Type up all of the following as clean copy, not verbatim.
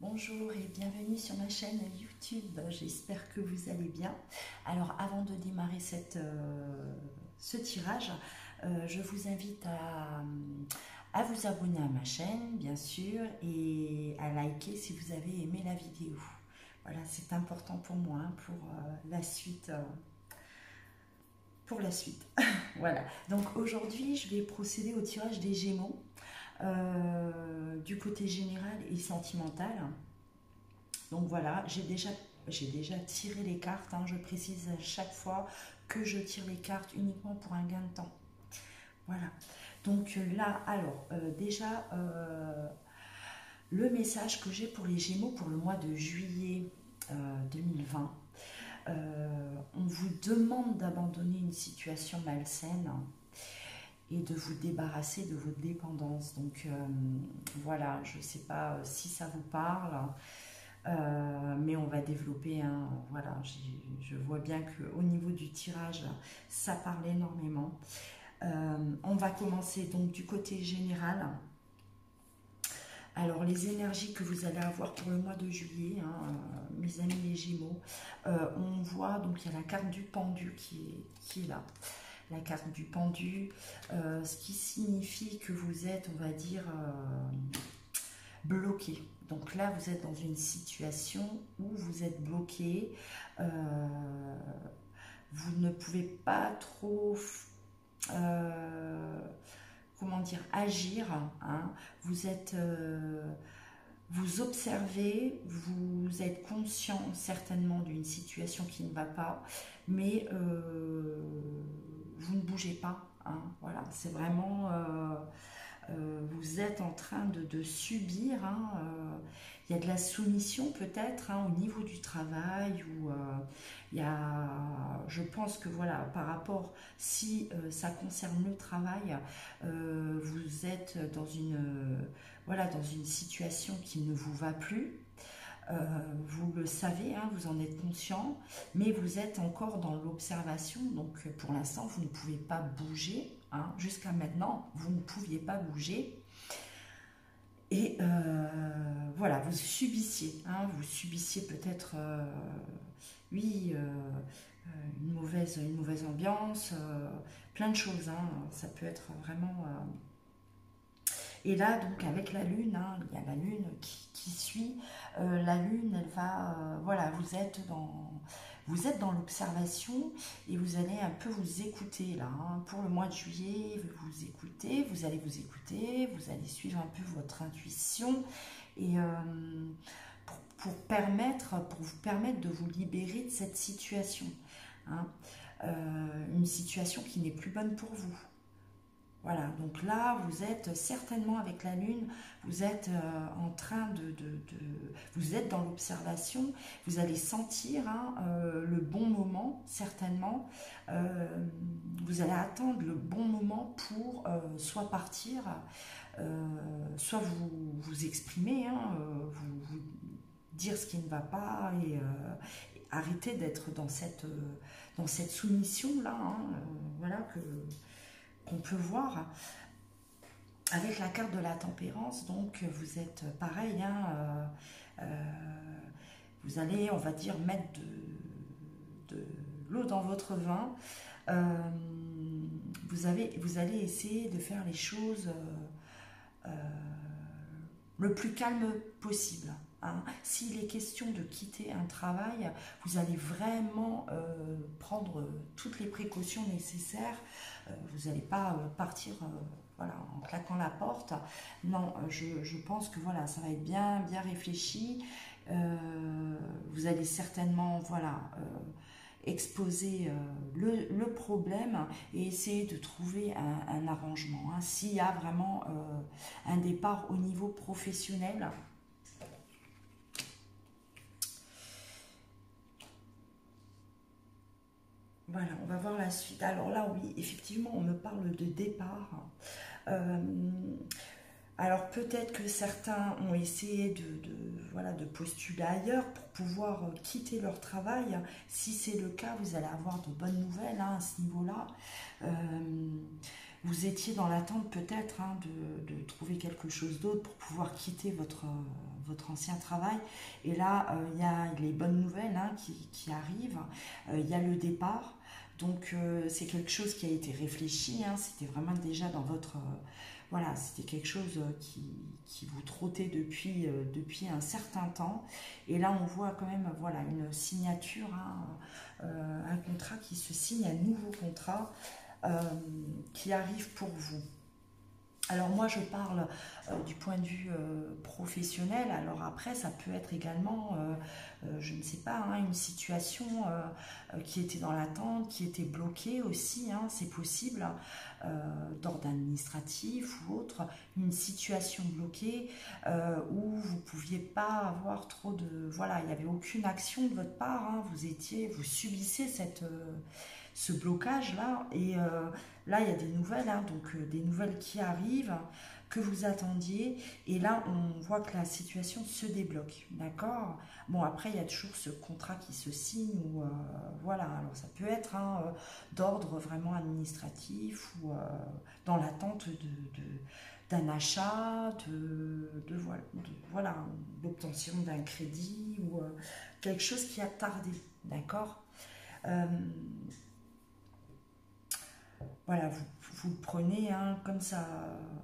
Bonjour et bienvenue sur ma chaîne YouTube, j'espère que vous allez bien. Alors avant de démarrer ce tirage, je vous invite à vous abonner à ma chaîne bien sûr et à liker si vous avez aimé la vidéo. Voilà, c'est important pour moi pour la suite. Voilà, donc aujourd'hui je vais procéder au tirage des Gémeaux. Du côté général et sentimental. Donc voilà, j'ai déjà tiré les cartes. Je précise à chaque fois que je tire les cartes uniquement pour un gain de temps. Voilà. Donc là, alors, déjà, le message que j'ai pour les Gémeaux pour le mois de juillet 2020. On vous demande d'abandonner une situation malsaine et de vous débarrasser de vos dépendances. Donc voilà, je ne sais pas si ça vous parle, mais on va développer. Voilà, je vois bien qu'au niveau du tirage, ça parle énormément. On va commencer donc du côté général. Alors les énergies que vous allez avoir pour le mois de juillet, mes amis les Gémeaux, on voit donc il y a la carte du pendu qui est là. La carte du pendu, ce qui signifie que vous êtes, on va dire, bloqué. Donc là, vous êtes dans une situation où vous êtes bloqué. Vous ne pouvez pas trop, comment dire, agir. Vous êtes... vous observez, vous êtes conscient certainement d'une situation qui ne va pas, mais vous ne bougez pas. Voilà, c'est vraiment, vous êtes en train de subir. Il y a de la soumission peut-être au niveau du travail, ou il y a, je pense que voilà, par rapport, si ça concerne le travail, vous êtes dans voilà, dans une situation qui ne vous va plus. Vous le savez, vous en êtes conscient, mais vous êtes encore dans l'observation. Donc pour l'instant, vous ne pouvez pas bouger. Jusqu'à maintenant, vous ne pouviez pas bouger. Et voilà, vous subissiez. Vous subissiez peut-être, oui, une mauvaise ambiance, plein de choses. Ça peut être vraiment... Et là, donc, avec la Lune, il y a la Lune qui suit. La Lune, elle va... voilà, vous êtes dans l'observation et vous allez un peu vous écouter, là. Pour le mois de juillet, vous écoutez, vous allez vous écouter, vous allez suivre un peu votre intuition. Et pour vous permettre de vous libérer de cette situation. Une situation qui n'est plus bonne pour vous. Voilà, donc là, vous êtes certainement avec la Lune, vous êtes en train vous êtes dans l'observation, vous allez sentir le bon moment, certainement. Vous allez attendre le bon moment pour soit partir, soit vous exprimer, vous dire ce qui ne va pas et arrêter d'être dans cette soumission-là, voilà, qu'on peut voir avec la carte de la tempérance. Donc vous êtes pareil, vous allez, on va dire, mettre de l'eau dans votre vin. Vous allez essayer de faire les choses le plus calme possible. S'il est question de quitter un travail, vous allez vraiment prendre toutes les précautions nécessaires. Vous n'allez pas partir voilà, en claquant la porte. Non, je pense que voilà, ça va être bien réfléchi. Vous allez certainement voilà, exposer le problème et essayer de trouver un arrangement. S'il y a vraiment un départ au niveau professionnel, voilà, on va voir la suite. Alors là, oui, effectivement, on me parle de départ. Alors peut-être que certains ont essayé voilà, de postuler ailleurs pour pouvoir quitter leur travail. Si c'est le cas, vous allez avoir de bonnes nouvelles à ce niveau-là. vous étiez dans l'attente peut-être hein, de trouver quelque chose d'autre pour pouvoir quitter votre ancien travail. Et là, il y a les bonnes nouvelles hein, qui arrivent. Il y a le départ. Donc, c'est quelque chose qui a été réfléchi. Hein, c'était vraiment déjà dans votre... voilà, c'était quelque chose qui vous trottait depuis un certain temps. Et là, on voit quand même voilà, une signature, hein, un contrat qui se signe, un nouveau contrat qui arrive pour vous. Alors moi je parle du point de vue professionnel, alors après ça peut être également, je ne sais pas, hein, une situation qui était dans l'attente, qui était bloquée aussi, hein, c'est possible, d'ordre administratif ou autre, une situation bloquée où vous ne pouviez pas avoir trop de... Voilà, il n'y avait aucune action de votre part, hein, vous subissez ce blocage là et là il y a des nouvelles hein, donc des nouvelles qui arrivent que vous attendiez et là on voit que la situation se débloque, d'accord. Bon après il y a toujours ce contrat qui se signe ou voilà, alors ça peut être hein, d'ordre vraiment administratif ou dans l'attente d'un achat, voilà, l'obtention d'un crédit ou quelque chose qui a tardé, d'accord. euh, Voilà, vous le prenez hein, comme ça,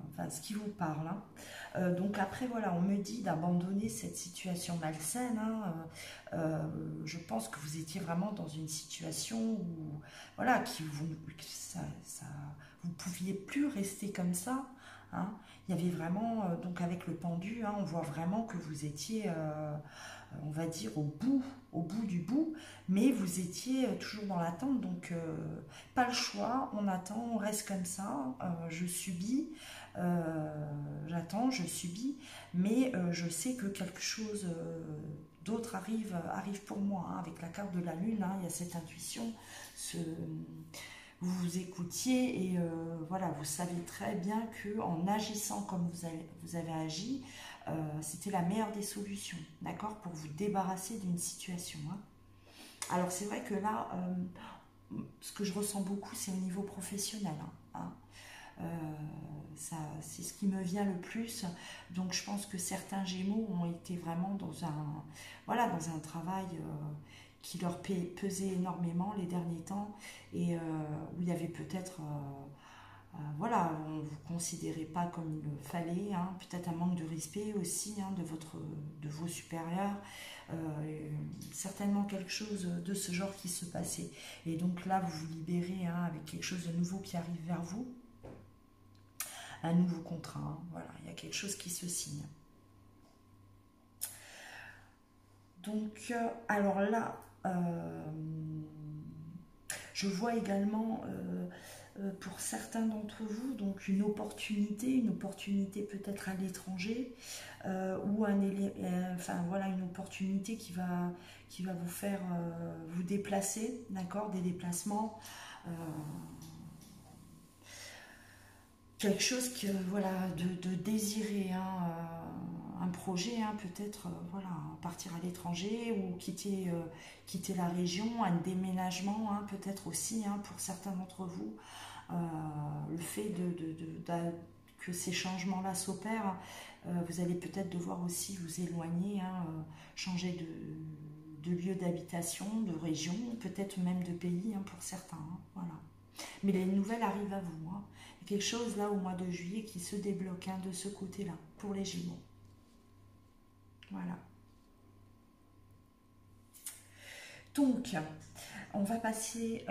enfin, ce qui vous parle. Hein. Donc après, voilà, on me dit d'abandonner cette situation malsaine. Hein, je pense que vous étiez vraiment dans une situation où, voilà, vous pouviez plus rester comme ça. Hein. Il y avait vraiment, donc avec le pendu, hein, on voit vraiment que vous étiez... on va dire au bout du bout, mais vous étiez toujours dans l'attente, donc pas le choix, on attend, on reste comme ça, je subis, j'attends, je subis, mais je sais que quelque chose d'autre arrive pour moi, hein, avec la carte de la lune, hein, il y a cette intuition, vous vous écoutiez et voilà, vous savez très bien que en agissant comme vous avez agi, c'était la meilleure des solutions, d'accord, pour vous débarrasser d'une situation. Hein. Alors c'est vrai que là, ce que je ressens beaucoup, c'est au niveau professionnel. Hein. C'est ce qui me vient le plus. Donc je pense que certains Gémeaux ont été vraiment voilà, dans un travail qui leur pesait énormément les derniers temps et où il y avait peut-être... voilà, on ne vous considérait pas comme il le fallait, hein, peut-être un manque de respect aussi hein, de vos supérieurs, certainement quelque chose de ce genre qui se passait. Et donc là, vous vous libérez hein, avec quelque chose de nouveau qui arrive vers vous, un nouveau contrat, hein, voilà, il y a quelque chose qui se signe. Donc, alors là, je vois également... pour certains d'entre vous, donc une opportunité peut-être à l'étranger, ou enfin voilà, une opportunité qui va vous faire vous déplacer, d'accord, des déplacements, quelque chose que voilà de désirer, hein, un projet, hein, peut-être voilà, partir à l'étranger ou quitter la région, un déménagement, hein, peut-être aussi hein, pour certains d'entre vous. Le fait que ces changements-là s'opèrent, vous allez peut-être devoir aussi vous éloigner, hein, changer de lieu d'habitation, de région, peut-être même de pays hein, pour certains. Hein, voilà. Mais les nouvelles arrivent à vous. Hein. Il y a quelque chose là au mois de juillet qui se débloque hein, de ce côté-là, pour les Gémeaux. Voilà. Donc, on va passer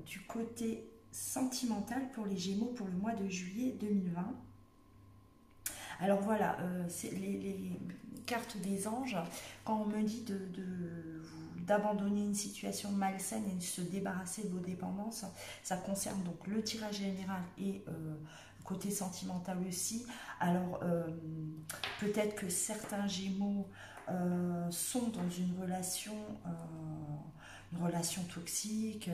du côté sentimental pour les Gémeaux pour le mois de juillet 2020. Alors voilà, c'est les cartes des anges, quand on me dit d'abandonner une situation malsaine et de se débarrasser de vos dépendances, ça concerne donc le tirage général et côté sentimental aussi. Alors peut-être que certains Gémeaux sont dans une relation toxique,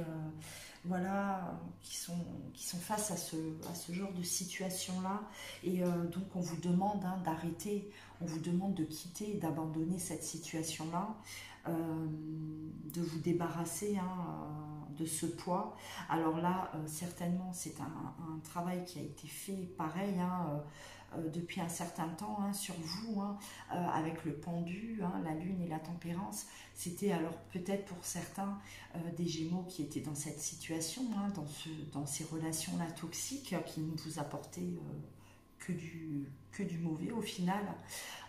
voilà, qui sont face à ce genre de situation-là. Et donc on vous demande hein, d'arrêter, on vous demande de quitter et d'abandonner cette situation-là. de vous débarrasser de ce poids. Alors là, certainement, c'est un travail qui a été fait pareil, depuis un certain temps, sur vous, avec le pendu, la lune et la tempérance. C'était alors peut-être pour certains des Gémeaux qui étaient dans cette situation, dans ces relations-là toxiques qui ne vous apportaient que du mauvais au final.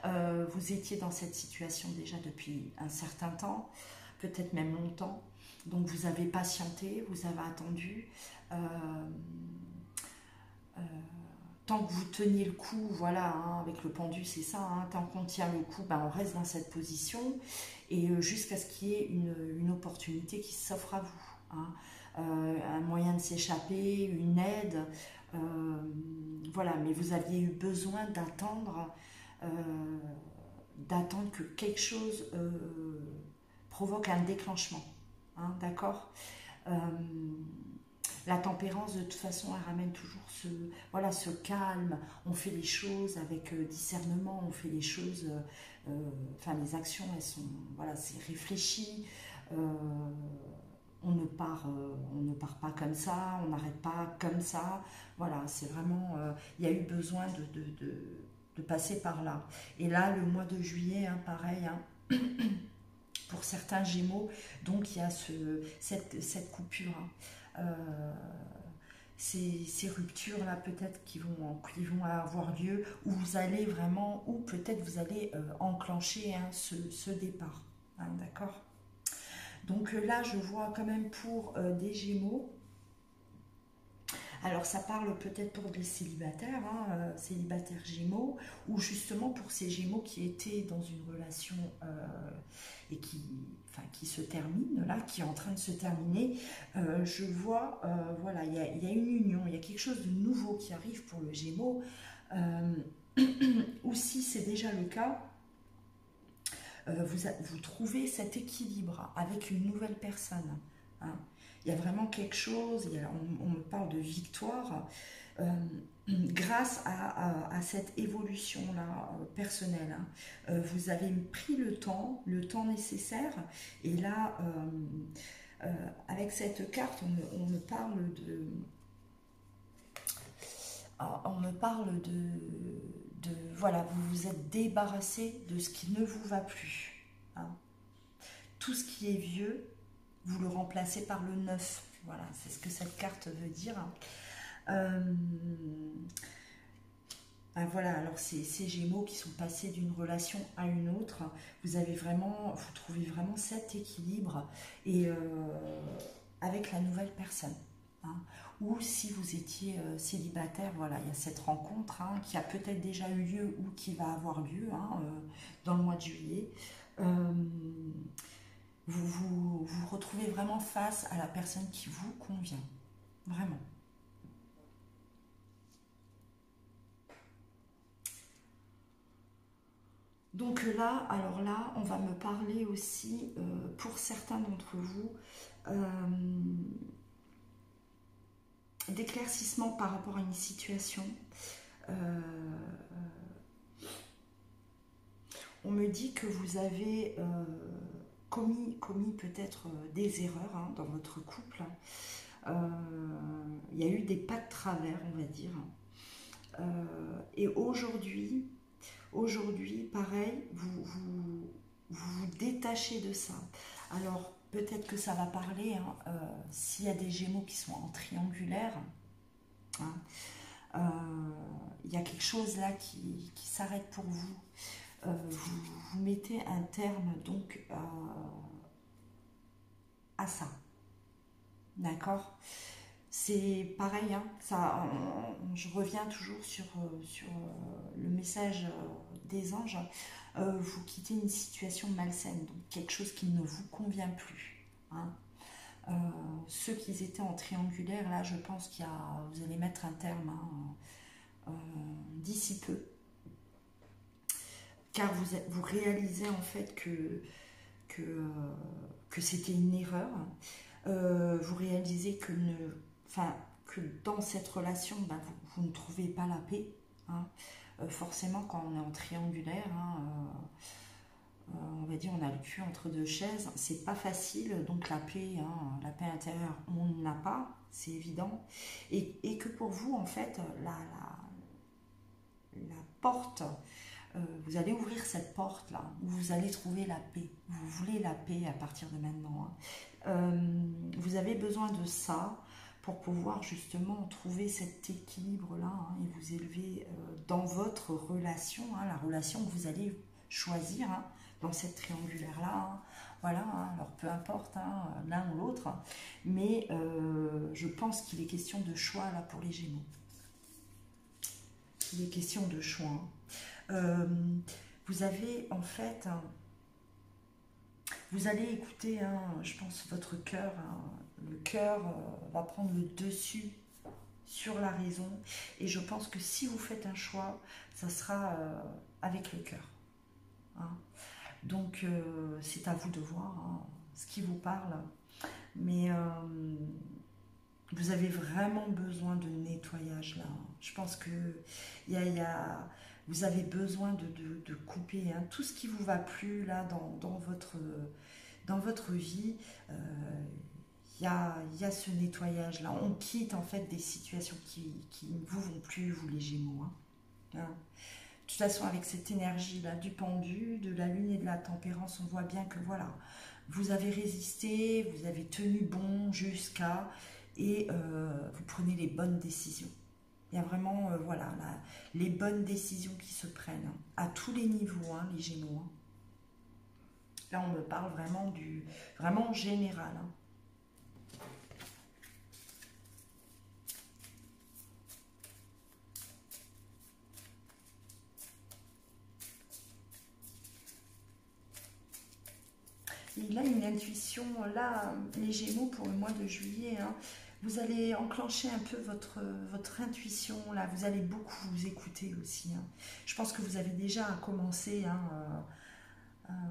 Vous étiez dans cette situation déjà depuis un certain temps, peut-être même longtemps. Donc vous avez patienté, vous avez attendu. Tant que vous teniez le coup, voilà, avec le pendu, c'est ça, tant qu'on tient le coup, on reste dans cette position, et jusqu'à ce qu'il y ait une opportunité qui s'offre à vous. Un moyen de s'échapper, une aide, voilà, mais vous aviez eu besoin d'attendre que quelque chose provoque un déclenchement, d'accord. La tempérance, de toute façon, elle ramène toujours ce calme. On fait les choses avec discernement, on fait les choses, les actions, elles sont, voilà, c'est réfléchi. On ne part pas comme ça, on n'arrête pas comme ça. Voilà, c'est vraiment, il y a eu besoin de passer par là. Et là, le mois de juillet, pareil, pour certains Gémeaux, donc il y a cette coupure. Ces ruptures là peut-être qui vont avoir lieu, où vous allez vraiment, ou peut-être vous allez enclencher ce départ, d'accord. Donc là je vois quand même pour des Gémeaux, alors ça parle peut-être pour des célibataires, célibataires Gémeaux, ou justement pour ces Gémeaux qui étaient dans une relation et qui se termine, là, qui est en train de se terminer. Je vois, voilà, il y a une union, il y a quelque chose de nouveau qui arrive pour le Gémeaux, ou si c'est déjà le cas, vous trouvez cet équilibre avec une nouvelle personne. Il y a vraiment quelque chose, on me parle de victoire, grâce à cette évolution-là personnelle. Vous avez pris le temps nécessaire, et là, avec cette carte, on me parle de voilà, vous vous êtes débarrassé de ce qui ne vous va plus. Tout ce qui est vieux, vous le remplacez par le neuf. Voilà, c'est ce que cette carte veut dire. Voilà, alors ces Gémeaux qui sont passés d'une relation à une autre, vous trouvez vraiment cet équilibre, et avec la nouvelle personne. Ou si vous étiez célibataire, voilà, il y a cette rencontre qui a peut-être déjà eu lieu ou qui va avoir lieu dans le mois de juillet. Vous retrouvez vraiment face à la personne qui vous convient, vraiment. Donc là, alors là, on va me parler aussi, pour certains d'entre vous, d'éclaircissement par rapport à une situation. On me dit que vous avez commis peut-être des erreurs dans votre couple. Il y a eu des pas de travers, on va dire. Et aujourd'hui, pareil, vous détachez de ça. Alors, peut-être que ça va parler, s'il y a des Gémeaux qui sont en triangulaire, il y a quelque chose là qui s'arrête pour vous. Vous mettez un terme donc à ça. D'accord? C'est pareil, je reviens toujours sur le message des anges. Vous quittez une situation malsaine, donc quelque chose qui ne vous convient plus. Ceux qui étaient en triangulaire, là, je pense vous allez mettre un terme d'ici peu. Car vous réalisez en fait que c'était une erreur. Vous réalisez que dans cette relation, vous ne trouvez pas la paix. Forcément, quand on est en triangulaire, on va dire, on a le cul entre deux chaises. C'est pas facile, donc la paix intérieure, on n'a pas, c'est évident. Et que pour vous, en fait, la porte, vous allez ouvrir cette porte-là, où vous allez trouver la paix. Vous voulez la paix à partir de maintenant. Vous avez besoin de ça pour pouvoir justement trouver cet équilibre-là et vous élever dans votre relation, la relation que vous allez choisir dans cette triangulaire-là. Voilà, alors peu importe l'un ou l'autre, mais je pense qu'il est question de choix là pour les Gémeaux. Il est question de choix. Vous avez en fait, vous allez écouter, je pense, votre cœur. Le cœur va prendre le dessus sur la raison. Et je pense que si vous faites un choix, ça sera avec le cœur. Donc, c'est à vous de voir ce qui vous parle. Mais vous avez vraiment besoin de nettoyage là. Je pense que vous avez besoin de couper tout ce qui ne vous va plus là dans votre vie. Il y a ce nettoyage là. On quitte en fait des situations qui ne vous vont plus, vous les Gémeaux. De toute façon, avec cette énergie là du pendu, de la lune et de la tempérance, on voit bien que voilà, vous avez résisté, vous avez tenu bon jusqu'à, et vous prenez les bonnes décisions. Il y a vraiment voilà, les bonnes décisions qui se prennent à tous les niveaux, les Gémeaux. Là, on me parle vraiment général. Il a une intuition, là, les Gémeaux, pour le mois de juillet, vous allez enclencher un peu votre intuition, là, vous allez beaucoup vous écouter aussi. Je pense que vous avez déjà commencé,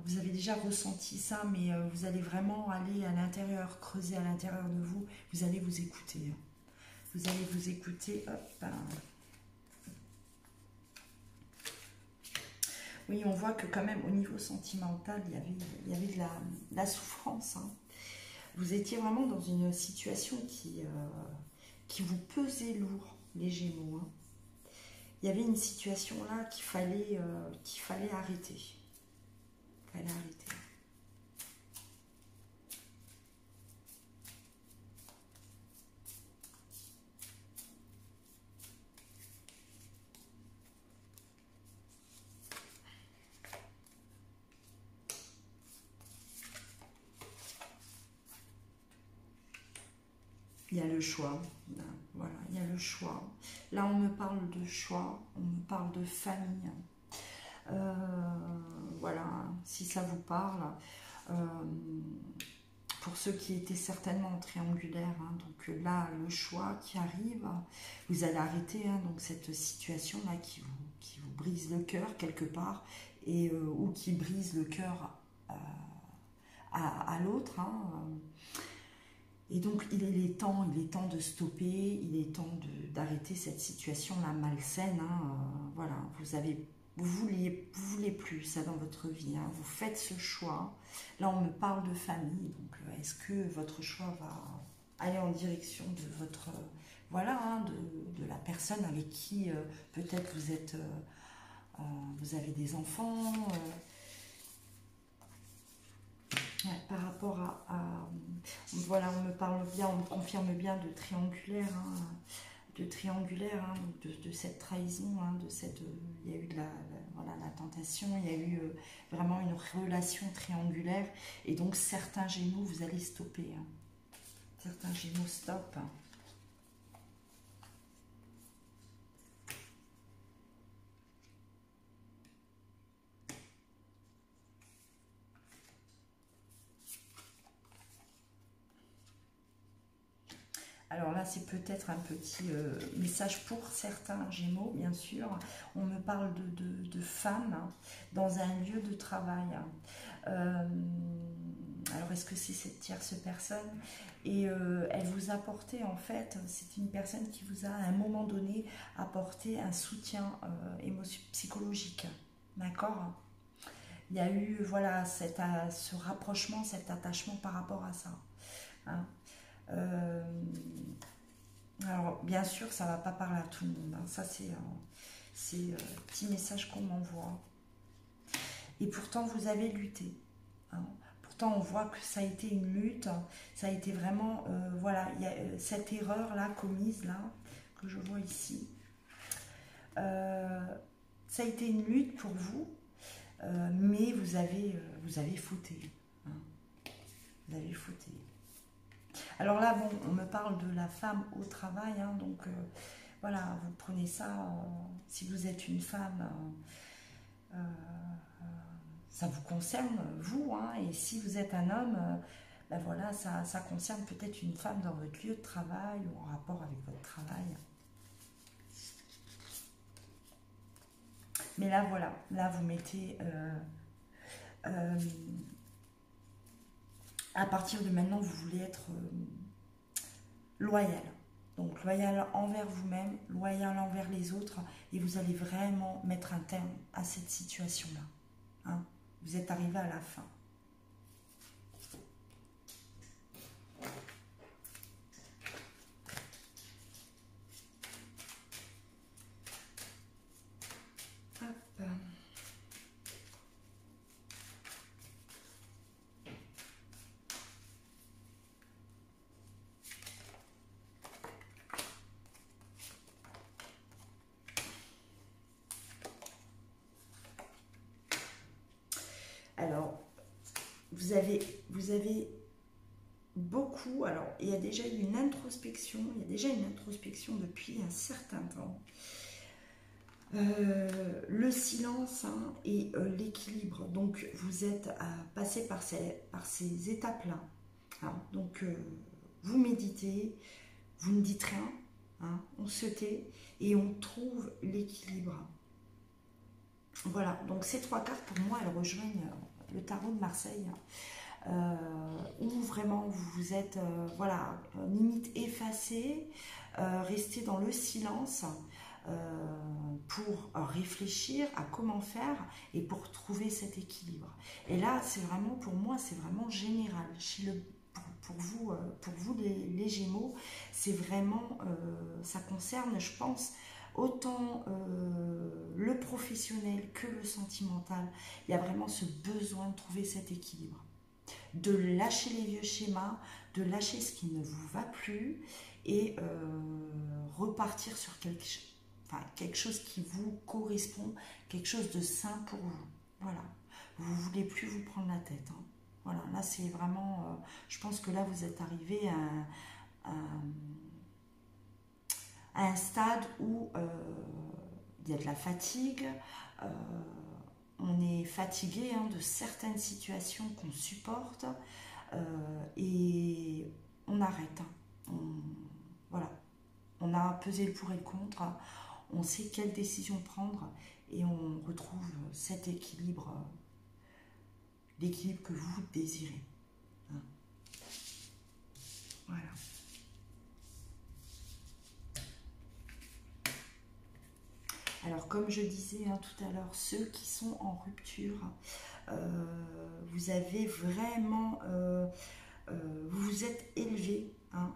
vous avez déjà ressenti ça, mais vous allez vraiment aller à l'intérieur, creuser à l'intérieur de vous, vous allez vous écouter. Vous allez vous écouter, hop. Oui, on voit que quand même au niveau sentimental, il y avait de la souffrance. Vous étiez vraiment dans une situation qui vous pesait lourd, les Gémeaux. Il y avait une situation là qu'il fallait arrêter. Il fallait arrêter. Il y a le choix, voilà, il y a le choix. Là, on me parle de choix, on me parle de famille. Voilà, si ça vous parle. Pour ceux qui étaient certainement en triangulaire, donc là, le choix qui arrive, vous allez arrêter donc cette situation-là qui vous brise le cœur quelque part, et ou qui brise le cœur à l'autre. Et donc, il est temps de stopper, il est temps d'arrêter cette situation-là malsaine. Voilà, vous voulez plus ça dans votre vie. Vous faites ce choix. Là, on me parle de famille. Donc, est-ce que votre choix va aller en direction de votre, voilà, de la personne avec qui peut-être vous avez des enfants. Par rapport voilà, on me parle bien, on me confirme bien de triangulaire, de cette trahison, il y a eu voilà, la tentation, il y a eu vraiment une relation triangulaire, et donc certains Gémeaux, vous allez stopper. Certains Gémeaux stop. Alors là, c'est peut-être un petit message pour certains Gémeaux, bien sûr. On me parle de femmes dans un lieu de travail. Alors, est-ce que c'est cette tierce personne? Et elle vous apportait, en fait, c'est une personne qui vous a, à un moment donné, apporté un soutien psychologique. D'accord? Il y a eu, voilà, ce rapprochement, cet attachement par rapport à ça. Hein. Alors, bien sûr, ça ne va pas parler à tout le monde. Hein. Ça, c'est petit message qu'on m'envoie. Et pourtant, vous avez lutté. Hein. Pourtant, on voit que ça a été une lutte. Ça a été vraiment, voilà, il y a cette erreur-là commise, là, que je vois ici. Ça a été une lutte pour vous, mais vous avez fauté. Hein. Vous avez fauté. Alors là, bon, on me parle de la femme au travail, hein, donc voilà, vous prenez ça, si vous êtes une femme, ça vous concerne, vous, hein, et si vous êtes un homme, ben voilà, ça concerne peut-être une femme dans votre lieu de travail ou en rapport avec votre travail. Mais là, voilà, là, vous mettez... à partir de maintenant, vous voulez être loyal. Donc, loyal envers vous-même, loyal envers les autres, et vous allez vraiment mettre un terme à cette situation-là. Hein. Vous êtes arrivé à la fin. Hop. Alors, vous avez beaucoup, alors il y a déjà eu une introspection, depuis un certain temps. Le silence, hein, et l'équilibre. Donc vous êtes passé par ces étapes-là. Hein. Donc vous méditez, vous ne dites rien, hein, on se tait et on trouve l'équilibre. Voilà, donc ces trois cartes pour moi elles rejoignent le tarot de Marseille. Où vraiment vous êtes voilà, limite effacé, restez dans le silence pour réfléchir à comment faire et pour trouver cet équilibre. Et là, c'est vraiment, pour moi, c'est vraiment général. Pour vous les Gémeaux, c'est vraiment, ça concerne, je pense, autant le professionnel que le sentimental. Il y a vraiment ce besoin de trouver cet équilibre, de lâcher les vieux schémas, de lâcher ce qui ne vous va plus et repartir sur quelque chose qui vous correspond, quelque chose de sain pour vous. Voilà, vous ne voulez plus vous prendre la tête. Hein. Voilà, là c'est vraiment, je pense que là vous êtes arrivé à un stade où il y a de la fatigue, on est fatigué, hein, de certaines situations qu'on supporte et on arrête. Hein. Voilà, on a pesé le pour et le contre, on sait quelle décision prendre et on retrouve cet équilibre, l'équilibre que vous désirez. Hein. Voilà. Alors, comme je disais hein, tout à l'heure, ceux qui sont en rupture, vous avez vraiment, vous vous êtes élevé. Hein,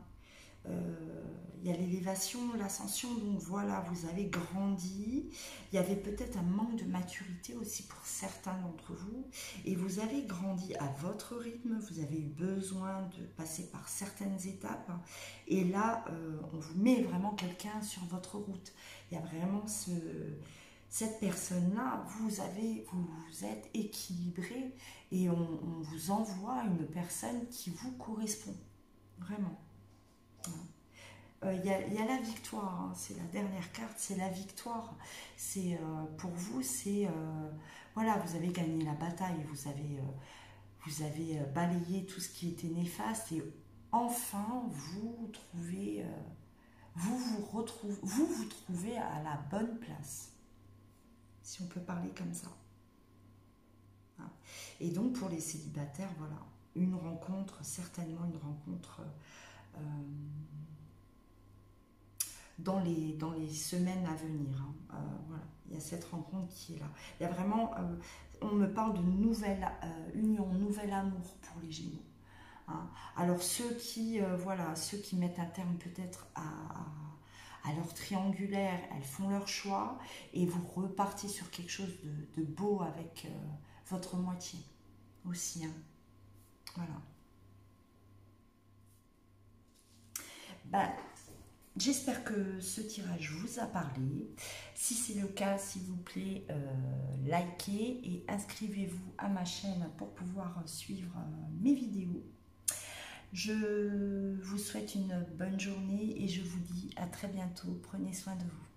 il y a l'élévation, l'ascension, donc voilà, vous avez grandi. Il y avait peut-être un manque de maturité aussi pour certains d'entre vous. Et vous avez grandi à votre rythme, vous avez eu besoin de passer par certaines étapes. Et là, on vous met vraiment quelqu'un sur votre route. Il y a vraiment cette personne-là, vous êtes équilibré et on vous envoie une personne qui vous correspond. Vraiment. Il y a la victoire, hein, c'est la dernière carte, c'est la victoire. C'est pour vous, c'est voilà, vous avez gagné la bataille, vous avez balayé tout ce qui était néfaste et enfin vous trouvez, vous trouvez à la bonne place, si on peut parler comme ça. Hein. Et donc pour les célibataires, voilà, une rencontre, certainement une rencontre. dans les semaines à venir. Hein. Voilà, il y a cette rencontre qui est là. Il y a vraiment, on me parle de nouvelle union, nouvel amour pour les Gémeaux. Hein. Alors voilà, ceux qui mettent un terme peut-être à leur triangulaire, elles font leur choix et vous repartez sur quelque chose de beau avec votre moitié aussi. Hein. Voilà. Ben, j'espère que ce tirage vous a parlé. Si c'est le cas, s'il vous plaît, likez et inscrivez-vous à ma chaîne pour pouvoir suivre mes vidéos. Je vous souhaite une bonne journée et je vous dis à très bientôt. Prenez soin de vous.